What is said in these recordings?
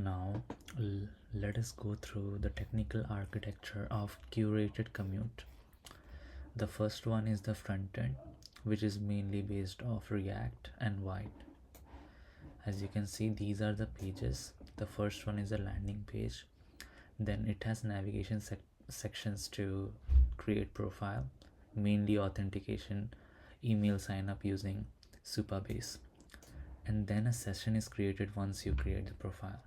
Now, let us go through the technical architecture of curated commute. The first one is the front end, which is mainly based off React and White. As you can see, these are the pages. The first one is a landing page. Then it has navigation sections to create profile, mainly authentication, email sign up using Supabase. And then a session is created once you create the profile.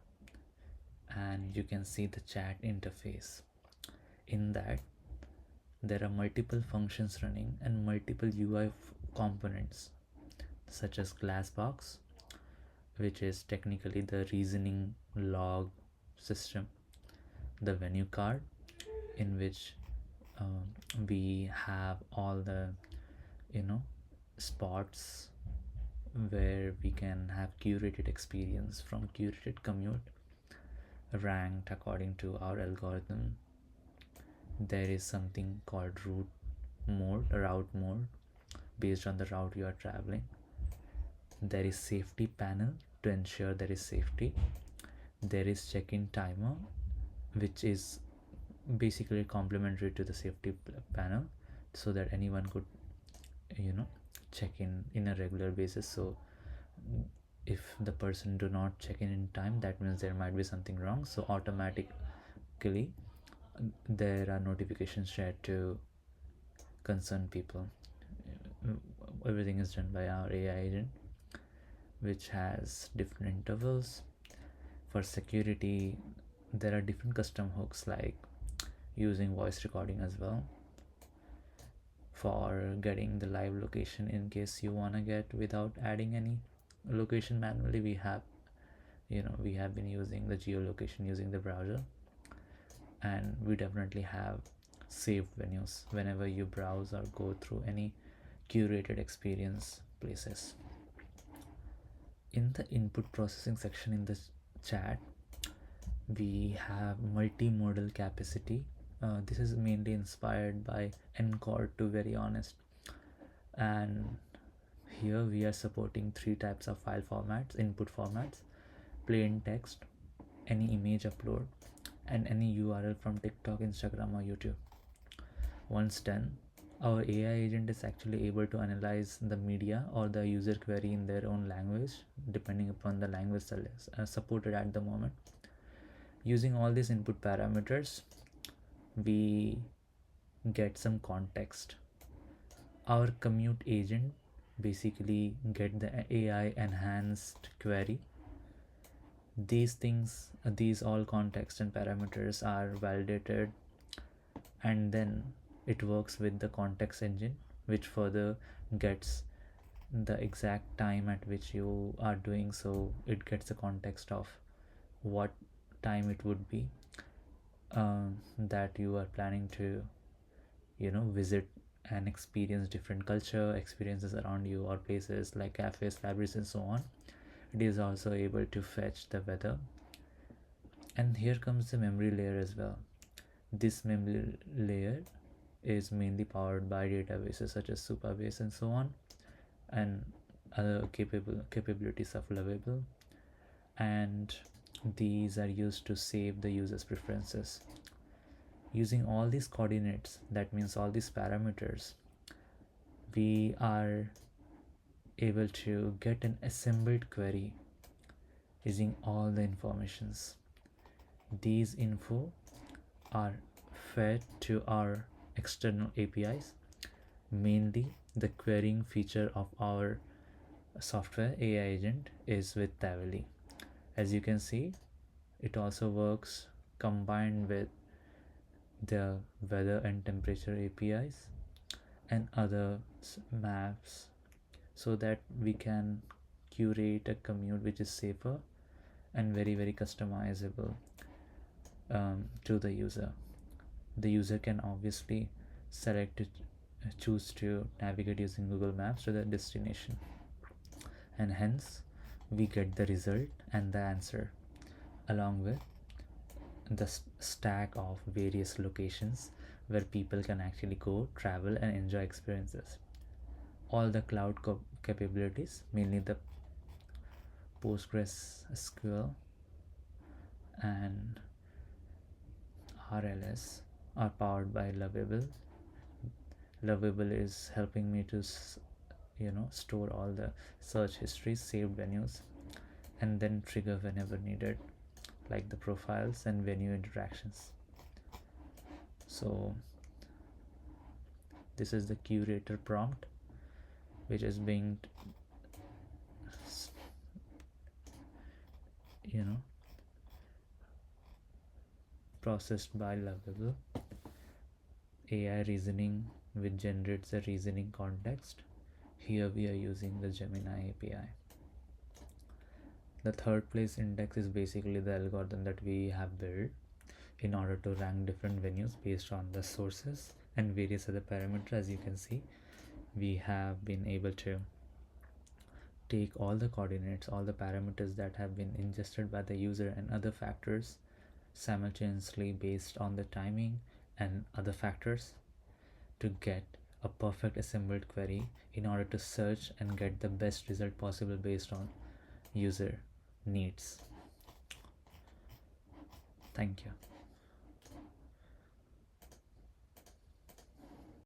And you can see the chat interface. In that, there are multiple functions running and multiple UI components, such as Glassbox, which is technically the reasoning log system, the venue card, in which we have all the spots where we can have curated experience from curated commute ranked according to our algorithm. There is something called route mode based on the route you are traveling. There is safety panel to ensure there is safety. There is check-in timer, which is basically complementary to the safety panel, so that anyone could check in a regular basis. So if the person do not check in time, that means there might be something wrong, so automatically there are notifications shared to concerned people. Everything is done by our AI agent, which has different intervals. For security, there are different custom hooks, like using voice recording as well for getting the live location in case you want to get without adding any location manually. We have been using the geolocation using the browser, and we definitely have saved venues whenever you browse or go through any curated experience places. In the input processing section in the chat, we have multimodal capacity. This is mainly inspired by Encore, to very honest, and here we are supporting 3 types of file formats, input formats: plain text, any image upload, and any URL from TikTok, Instagram, or YouTube. Once done, our AI agent is actually able to analyze the media or the user query in their own language, depending upon the language supported at the moment. Using all these input parameters, we get some context. Our commute agent basically get the AI enhanced query. These all context and parameters are validated, and then it works with the context engine, which further gets the exact time at which you are doing, so it gets the context of what time it would be that you are planning to visit and experience different culture experiences around you, or places like cafes, libraries, and so on. It is also able to fetch the weather. And here comes the memory layer as well. This memory layer is mainly powered by databases such as Supabase and so on, and other capabilities of Lovable, and these are used to save the user's preferences. Using all these coordinates, that means all these parameters, we are able to get an assembled query using all the informations. These info are fed to our external APIs. Mainly the querying feature of our software AI agent is with Tavily. As you can see, it also works combined with the weather and temperature APIs and other maps, so that we can curate a commute which is safer and very, very customizable to the user. The user can obviously choose to navigate using Google Maps to the destination, and hence we get the result and the answer along with the stack of various locations where people can actually go, travel, and enjoy experiences. All the cloud capabilities, mainly the PostgreSQL, and RLS are powered by Lovable. Lovable is helping me to store all the search histories, saved venues, and then trigger whenever needed, like the profiles and venue interactions. So this is the curator prompt, which is being processed by Lovable. AI reasoning, which generates a reasoning context. Here we are using the Gemini API. The third place index is basically the algorithm that we have built in order to rank different venues based on the sources and various other parameters. As you can see, we have been able to take all the coordinates, all the parameters that have been ingested by the user and other factors simultaneously based on the timing and other factors to get a perfect assembled query in order to search and get the best result possible based on user needs. Thank you.